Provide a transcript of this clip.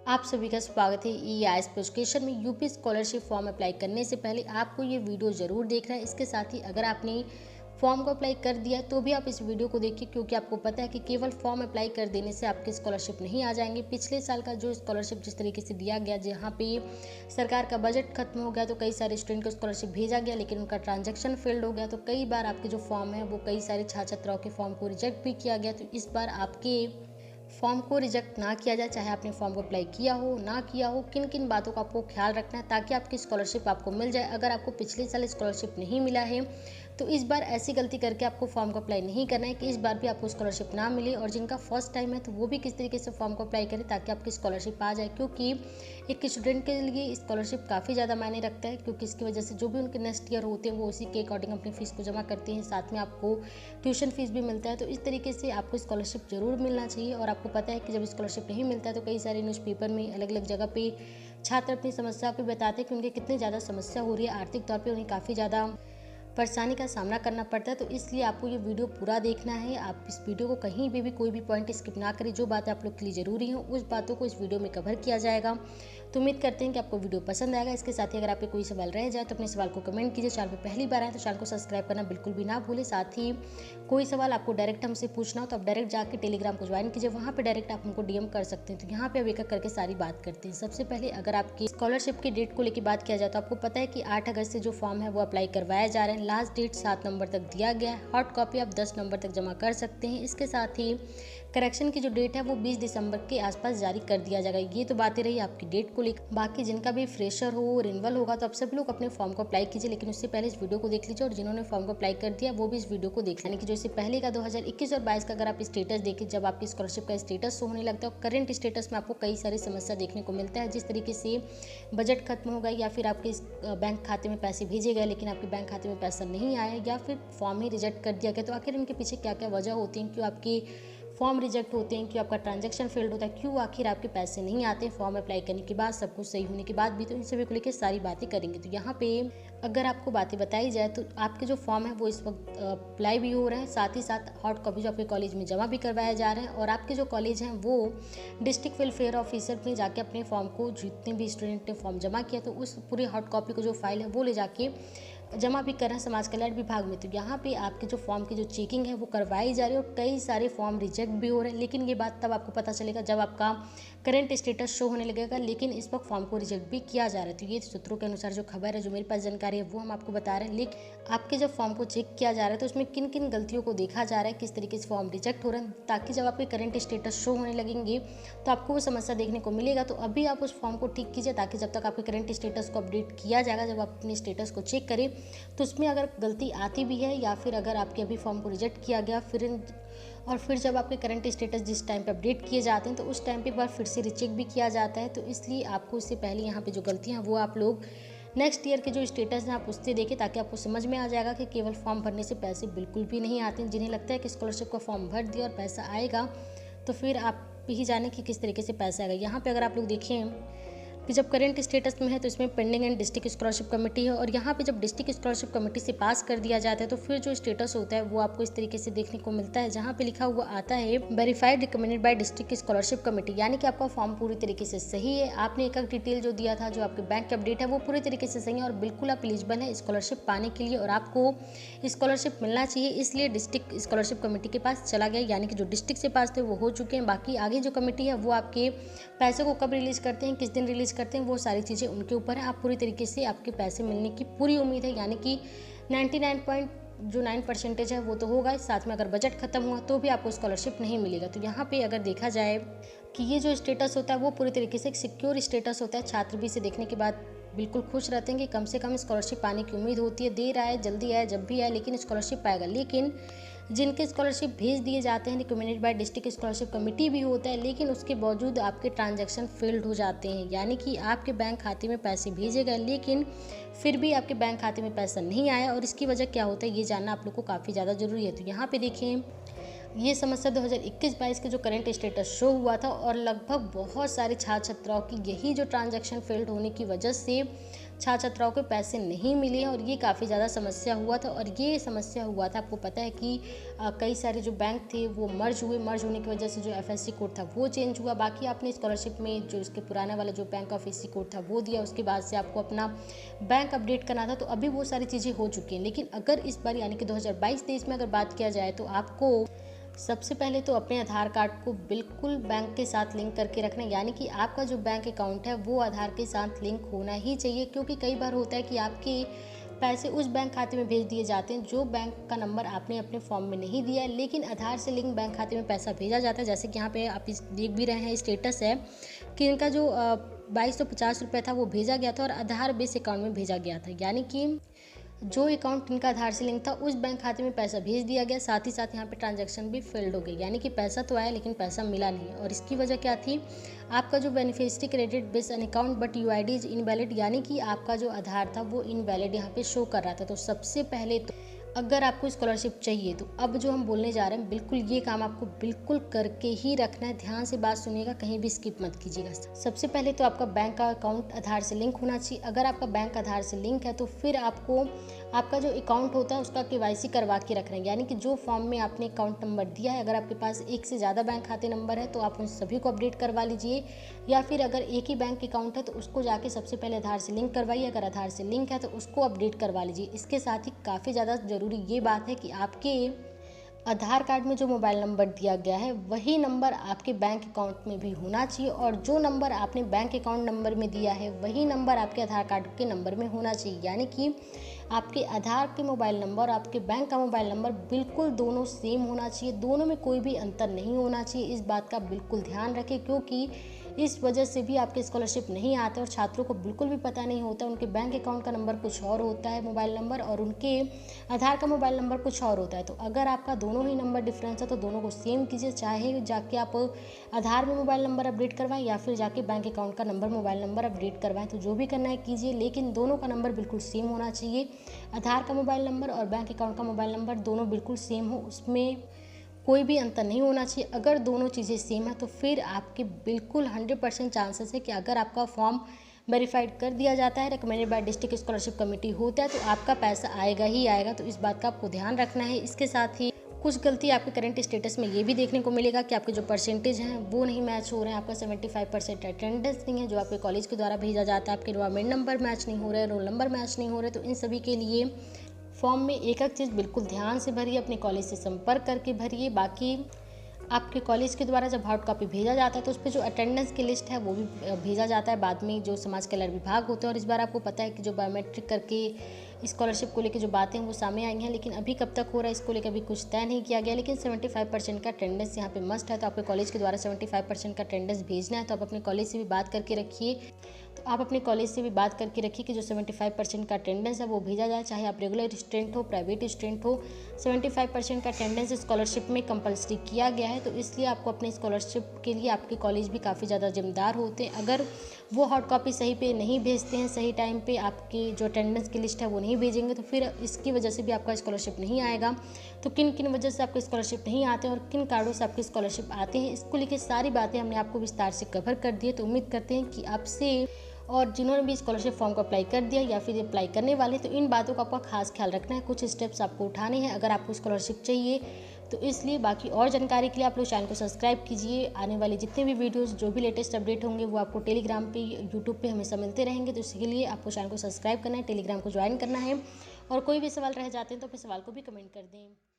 आप सभी का स्वागत है ईआईएस एजुकेशन में। यूपी स्कॉलरशिप फॉर्म अप्लाई करने से पहले आपको ये वीडियो ज़रूर देखना है। इसके साथ ही अगर आपने फॉर्म को अप्लाई कर दिया तो भी आप इस वीडियो को देखिए, क्योंकि आपको पता है कि केवल फॉर्म अप्लाई कर देने से आपके स्कॉलरशिप नहीं आ जाएंगे। पिछले साल का जो स्कॉलरशिप जिस तरीके से दिया गया, जहाँ पे सरकार का बजट खत्म हो गया तो कई सारे स्टूडेंट को स्कॉलरशिप भेजा गया, लेकिन उनका ट्रांजैक्शन फेल्ड हो गया, तो कई बार आपके जो फॉर्म है वो कई सारे छात्र छात्राओं के फॉर्म को रिजेक्ट भी किया गया। तो इस बार आपके फॉर्म को रिजेक्ट ना किया जाए, चाहे आपने फॉर्म को अप्लाई किया हो ना किया हो। किन किन बातों का आपको ख्याल रखना है ताकि आपकी स्कॉलरशिप आपको मिल जाए। अगर आपको पिछले साल स्कॉलरशिप नहीं मिला है तो इस बार ऐसी गलती करके आपको फॉर्म को अप्लाई नहीं करना है कि इस बार भी आपको स्कॉलरशिप ना मिले। और जिनका फर्स्ट टाइम है तो वो भी किस तरीके से फॉर्म को अप्लाई करें ताकि आपकी स्कॉलरशिप आ जाए, क्योंकि एक स्टूडेंट के लिए स्कॉलरशिप काफ़ी ज़्यादा मायने रखता है, क्योंकि इसकी वजह से जो भी उनके नेक्स्ट ईयर होते हैं वो उसी के अकॉर्डिंग अपनी फ़ीस को जमा करते हैं। साथ में आपको ट्यूशन फीस भी मिलता है। तो इस तरीके से आपको स्कॉलरशिप ज़रूर मिलना चाहिए। और आपको पता है कि जब स्कॉलरशिप नहीं मिलता है तो कई सारे न्यूज़पेपर में अलग अलग जगह पे छात्र अपनी समस्या पे बताते हैं कि उनके कितनी ज़्यादा समस्या हो रही है, आर्थिक तौर पे उन्हें काफ़ी ज़्यादा परेशानी का सामना करना पड़ता है। तो इसलिए आपको ये वीडियो पूरा देखना है। आप इस वीडियो को कहीं भी कोई भी पॉइंट स्किप ना करें। जो बातें आप लोग के लिए ज़रूरी हैं उस बातों को इस वीडियो में कवर किया जाएगा। तो उम्मीद करते हैं कि आपको वीडियो पसंद आएगा। इसके साथ ही अगर आपके कोई सवाल रह जाए तो अपने सवाल को कमेंट कीजिए। चैनल पर पहली बार आए तो चैनल को सब्सक्राइब करना बिल्कुल भी ना भूलें। साथ ही कोई सवाल आपको डायरेक्ट हमसे पूछना हो तो आप डायरेक्ट जाके टेलीग्राम को ज्वाइन कीजिए, वहाँ पे डायरेक्ट आप हमको डीएम कर सकते हैं। तो यहाँ पे अब एक एक करके सारी बात करते हैं। सबसे पहले अगर आपकी स्कॉलरशिप की डेट को लेकर बात किया जाए तो आपको पता है कि 8 अगस्त से जो फॉर्म है वो अप्लाई करवाया जा रहा है। लास्ट डेट 7 नवंबर तक दिया गया है। हॉट कॉपी आप 10 नवंबर तक जमा कर सकते हैं। इसके साथ ही करेक्शन की जो डेट है वो 20 दिसंबर के आसपास जारी कर दिया जाएगा। ये तो बातें रही आपकी डेट को लेकर। बाकी जिनका भी फ्रेशर हो, रिन्यूअल होगा, तो आप सभी लोग अपने फॉर्म को अप्लाई कीजिए, लेकिन उससे पहले इस वीडियो को देख लीजिए। और जिन्होंने फॉर्म को अप्लाई कर दिया वो भी इस वीडियो को देख लें कि जो इससे पहले का 2021 और 22 का अगर आप स्टेटस देखिए, जब आपकी स्कॉलरशिप का स्टेटस शो होने लगता है, करंट स्टेटस में आपको कई सारी समस्या देखने को मिलता है। जिस तरीके से बजट खत्म हो गया, या फिर आपके बैंक खाते में पैसे भेजे गए लेकिन आपके बैंक खाते में पैसा नहीं आया, या फिर फॉर्म ही रिजेक्ट कर दिया गया। तो आखिर इनके पीछे क्या क्या वजह होती हैं, क्यों आपकी फॉर्म रिजेक्ट होते हैं, क्यों आपका ट्रांजैक्शन फेल्ड होता है, क्यों आखिर आपके पैसे नहीं आते फॉर्म अप्लाई करने के बाद, सब कुछ सही होने के बाद भी। तो इन सभी को लेकर सारी बातें करेंगे। तो यहाँ पे अगर आपको बातें बताई जाए तो आपके जो फॉर्म है वो इस वक्त अप्लाई भी हो रहे हैं, साथ ही साथ हॉट कॉपी जो आपके कॉलेज में जमा भी करवाया जा रहा है। और आपके जो कॉलेज हैं वो डिस्ट्रिक्ट वेलफेयर ऑफिसर में जाके अपने फॉर्म को, जितने भी स्टूडेंट ने फॉर्म जमा किया तो उस पूरे हॉट कॉपी को जो फाइल है वो ले जाके जमा भी कर रहे हैं समाज कल्याण विभाग में। तो यहाँ पे आपके जो फॉर्म की जो चेकिंग है वो करवाई जा रही है, और कई सारे फॉर्म रिजेक्ट भी हो रहे हैं। लेकिन ये बात तब आपको पता चलेगा जब आपका करंट स्टेटस शो होने लगेगा, लेकिन इस वक्त फॉर्म को रिजेक्ट भी किया जा रहा है। तो ये सूत्रों के अनुसार जो खबर है, जो मेरे पास जानकारी है वो हम आपको बता रहे हैं। लेकिन आपके जब फॉर्म को चेक किया जा रहा है तो उसमें किन किन गलतियों को देखा जा रहा है, किस तरीके से फॉर्म रिजेक्ट हो रहे हैं, ताकि जब आपके करंट स्टेटस शो होने लगेंगे तो आपको वो समस्या देखने को मिलेगा। तो अभी आप उस फॉर्म को ठीक कीजिए, ताकि जब तक आपके करंट स्टेटस को अपडेट किया जाएगा, जब आप अपने स्टेटस को चेक करें तो उसमें अगर गलती आती भी है, या फिर अगर आपके अभी फॉर्म को रिजेक्ट किया गया फिर जब आपके करंट स्टेटस जिस टाइम पे अपडेट किए जाते हैं तो उस टाइम पे एक बार फिर से रिचेक भी किया जाता है। तो इसलिए आपको इससे पहले यहाँ पे जो गलतियाँ हैं वो आप लोग नेक्स्ट ईयर के जो स्टेटस हैं आप उससे देखें, ताकि आपको समझ में आ जाएगा कि केवल फॉर्म भरने से पैसे बिल्कुल भी नहीं आते हैं। जिन्हें लगता है कि स्कॉलरशिप का फॉर्म भर दिया और पैसा आएगा, तो फिर आप ही जाने कि किस तरीके से पैसा आएगा। यहाँ पर अगर आप लोग देखें कि जब करंट स्टेटस में है तो इसमें pending and district scholarship committee है, और यहाँ पे जब डिस्ट्रिक्ट स्कॉलरशिप कमेटी से पास कर दिया जाता है तो फिर जो स्टेटस होता है वो आपको इस तरीके से देखने को मिलता है, जहाँ पे लिखा हुआ आता है verified recommended by district scholarship committee, यानी कि आपका फॉर्म पूरी तरीके से सही है। आपने एक डिटेल जो दिया था, जो आपके बैंक की अपडेट है वो पूरी तरीके से सही है, और बिल्कुल आप एलिजिबल है स्कॉलरशिप पाने के लिए, और आपको स्कॉलरशिप मिलना चाहिए। इसलिए डिस्ट्रिक्ट स्कॉलरशिप कमेटी के पास चला गया, यानी कि जो डिस्ट्रिक्ट से पास थे वो हो चुके हैं। बाकी आगे जो कमेटी है वो आपके पैसे को कब रिलीज करते हैं, किस दिन रिलीज करते हैं, वो सारी चीज़ें उनके ऊपर है। आप पूरी तरीके से आपके पैसे मिलने की पूरी उम्मीद है, यानी कि 99.9% है वो तो होगा। साथ में अगर बजट खत्म हुआ तो भी आपको स्कॉलरशिप नहीं मिलेगा। तो यहाँ पे अगर देखा जाए कि ये जो स्टेटस होता है वो पूरी तरीके से एक सिक्योर स्टेटस होता है। छात्र भी इसे देखने के बाद बिल्कुल खुश रहते हैं कि कम से कम स्कॉलरशिप पाने की उम्मीद होती है। देर आए जल्दी आए जब भी आए, लेकिन स्कॉलरशिप पाएगा। लेकिन जिनके स्कॉलरशिप भेज दिए जाते हैं, recommended by district scholarship committee भी होता है, लेकिन उसके बावजूद आपके ट्रांजैक्शन फेल्ड हो जाते हैं, यानी कि आपके बैंक खाते में पैसे भेजे गए लेकिन फिर भी आपके बैंक खाते में पैसा नहीं आया। और इसकी वजह क्या होता है ये जानना आप लोग को काफ़ी ज़्यादा ज़रूरी है। तो यहाँ पे देखिए, ये समस्या 2021-22 के जो करंट स्टेटस शो हुआ था, और लगभग बहुत सारे छात्र छात्राओं की यही जो ट्रांजैक्शन फेल्ड होने की वजह से छात्र छात्राओं को पैसे नहीं मिले हैं और ये काफ़ी ज़्यादा समस्या हुआ था। और ये समस्या हुआ था, आपको पता है कि कई सारे जो बैंक थे वो मर्ज होने की वजह से जो एफएससी कोड था वो चेंज हुआ। बाकी आपने स्कॉलरशिप में जो इसके पुराना वाला जो बैंक ऑफ एससी कोड था वो दिया, उसके बाद से आपको अपना बैंक अपडेट करना था, तो अभी वो सारी चीज़ें हो चुकी हैं। लेकिन अगर इस बार यानी कि 2022-23 में अगर बात किया जाए तो आपको सबसे पहले तो अपने आधार कार्ड को बिल्कुल बैंक के साथ लिंक करके रखना है, यानी कि आपका जो बैंक अकाउंट है वो आधार के साथ लिंक होना ही चाहिए। क्योंकि कई बार होता है कि आपके पैसे उस बैंक खाते में भेज दिए जाते हैं जो बैंक का नंबर आपने अपने फॉर्म में नहीं दिया है, लेकिन आधार से लिंक बैंक खाते में पैसा भेजा जाता है। जैसे कि यहाँ पे आप इस देख भी रहे हैं, स्टेटस है कि इनका जो 2250 रुपये था वो भेजा गया था और आधार बेस अकाउंट में भेजा गया था, यानी कि जो अकाउंट इनका आधार से लिंक था उस बैंक खाते में पैसा भेज दिया गया। साथ ही साथ यहाँ पे ट्रांजैक्शन भी फेल्ड हो गई, यानी कि पैसा तो आया लेकिन पैसा मिला नहीं। और इसकी वजह क्या थी, आपका जो beneficiary credit base an account but UID is invalid, यानी कि आपका जो आधार था वो इनवैलिड यहाँ पे शो कर रहा था। तो सबसे पहले तो अगर आपको स्कॉलरशिप चाहिए तो अब जो हम बोलने जा रहे हैं बिल्कुल ये काम आपको बिल्कुल करके ही रखना है। ध्यान से बात सुनिएगा, कहीं भी स्किप मत कीजिएगा। सबसे पहले तो आपका बैंक का अकाउंट आधार से लिंक होना चाहिए। अगर आपका बैंक आधार से लिंक है तो फिर आपको आपका जो अकाउंट होता है उसका केवाईसी करवा के रखना है, यानी कि जो फॉर्म में आपने अकाउंट नंबर दिया है, अगर आपके पास एक से ज़्यादा बैंक खाते नंबर है तो आप उन सभी को अपडेट करवा लीजिए, या फिर अगर एक ही बैंक अकाउंट है तो उसको जाके सबसे पहले आधार से लिंक करवाइए। अगर आधार से लिंक है तो उसको अपडेट करवा लीजिए। इसके साथ ही काफ़ी ज़्यादा ज़रूरी ये बात है कि आपके आधार कार्ड में जो मोबाइल नंबर दिया गया है वही नंबर आपके बैंक अकाउंट में भी होना चाहिए, और जो नंबर आपने बैंक अकाउंट नंबर में दिया है वही नंबर आपके आधार कार्ड के नंबर में होना चाहिए, यानी कि आपके आधार के मोबाइल नंबर और आपके बैंक का मोबाइल नंबर बिल्कुल दोनों सेम होना चाहिए, दोनों में कोई भी अंतर नहीं होना चाहिए। इस बात का बिल्कुल ध्यान रखें, क्योंकि इस वजह से भी आपके स्कॉलरशिप नहीं आते और छात्रों को बिल्कुल भी पता नहीं होता। उनके बैंक अकाउंट का नंबर कुछ और होता है मोबाइल नंबर, और उनके आधार का मोबाइल नंबर कुछ और होता है। तो अगर आपका दोनों ही नंबर डिफरेंस है तो दोनों को सेम कीजिए, चाहे जाके आप आधार में मोबाइल नंबर अपडेट करवाएं या फिर जाके बैंक अकाउंट का नंबर मोबाइल नंबर अपडेट करवाएं। तो जो भी करना है कीजिए, लेकिन दोनों का नंबर बिल्कुल सेम होना चाहिए। आधार का मोबाइल नंबर और बैंक अकाउंट का मोबाइल नंबर दोनों बिल्कुल सेम हो, उसमें कोई भी अंतर नहीं होना चाहिए। अगर दोनों चीज़ें सेम है तो फिर आपके बिल्कुल 100% चांसेस है कि अगर आपका फॉर्म वेरीफाइड कर दिया जाता है, recommended by district scholarship committee होता है, तो आपका पैसा आएगा ही आएगा। तो इस बात का आपको ध्यान रखना है। इसके साथ ही कुछ गलती आपके करंट स्टेटस में ये भी देखने को मिलेगा कि आपके जो परसेंटेज हैं वो नहीं मैच हो रहे हैं। आपका 75% अटेंडेंस नहीं है जो आपके कॉलेज के द्वारा भेजा जाता है, आपके एनवायरमेंट नंबर मैच नहीं हो रहे, रोल नंबर मैच नहीं हो रहे। तो इन सभी के लिए फॉर्म में एक एक चीज़ बिल्कुल ध्यान से भरिए, अपने कॉलेज से संपर्क करके भरिए। बाकी आपके कॉलेज के द्वारा जब हार्ड कॉपी भेजा जाता है तो उस पर जो अटेंडेंस की लिस्ट है वो भी भेजा जाता है बाद में, जो समाज कल्याण विभाग होते हैं। और इस बार आपको पता है कि जो बायोमेट्रिक करके स्कॉलरशिप को लेकर जो बातें हैं वो सामने आई हैं, लेकिन अभी कब तक हो रहा है इसको लेकर अभी कुछ तय नहीं किया गया। लेकिन 75% का अटेंडेंस यहाँ पे मस्ट है, तो आपके कॉलेज के द्वारा 75% का अटेंडेंस भेजना है। तो आप अपने कॉलेज से भी बात करके रखिए, कि जो 75% का अटेंडेंस है वो भेजा जाए, चाहे आप रेगुलर स्टूडेंट हो, प्राइवेट स्टूडेंट हो। 75% का अटेंडेंस स्कॉलरशिप में कंपलसरी किया गया है, तो इसलिए आपको अपने स्कॉलरशिप के लिए आपके कॉलेज भी काफ़ी ज़्यादा जिम्मेदार होते हैं। अगर वो हार्ड कॉपी सही पे नहीं भेजते हैं, सही टाइम पे आपकी जो अटेंडेंस की लिस्ट है वो नहीं भेजेंगे, तो फिर इसकी वजह से भी आपका स्कॉलरशिप नहीं आएगा। तो किन किन वजह से आपके स्कॉलरशिप नहीं आते हैं और किन कारणों से आपके स्कॉलरशिप आते हैं, इसको लेकर सारी बातें हमने आपको विस्तार से कवर कर दी है। तो उम्मीद करते हैं कि आपसे और जिन्होंने भी स्कॉलरशिप फॉर्म को अप्लाई कर दिया या फिर अप्लाई करने वाले, तो इन बातों का आपका खास ख्याल रखना है। कुछ स्टेप्स आपको उठाने हैं अगर आपको स्कॉलरशिप चाहिए तो, इसलिए बाकी और जानकारी के लिए आप लोग चैनल को सब्सक्राइब कीजिए। आने वाले जितने भी वीडियोस जो भी लेटेस्ट अपडेट होंगे वो आपको टेलीग्राम पे, यूट्यूब पे हमेशा मिलते रहेंगे। तो इसके लिए आपको चैनल को सब्सक्राइब करना है, टेलीग्राम को ज्वाइन करना है, और कोई भी सवाल रह जाते हैं तो अपने सवाल को भी कमेंट कर दें।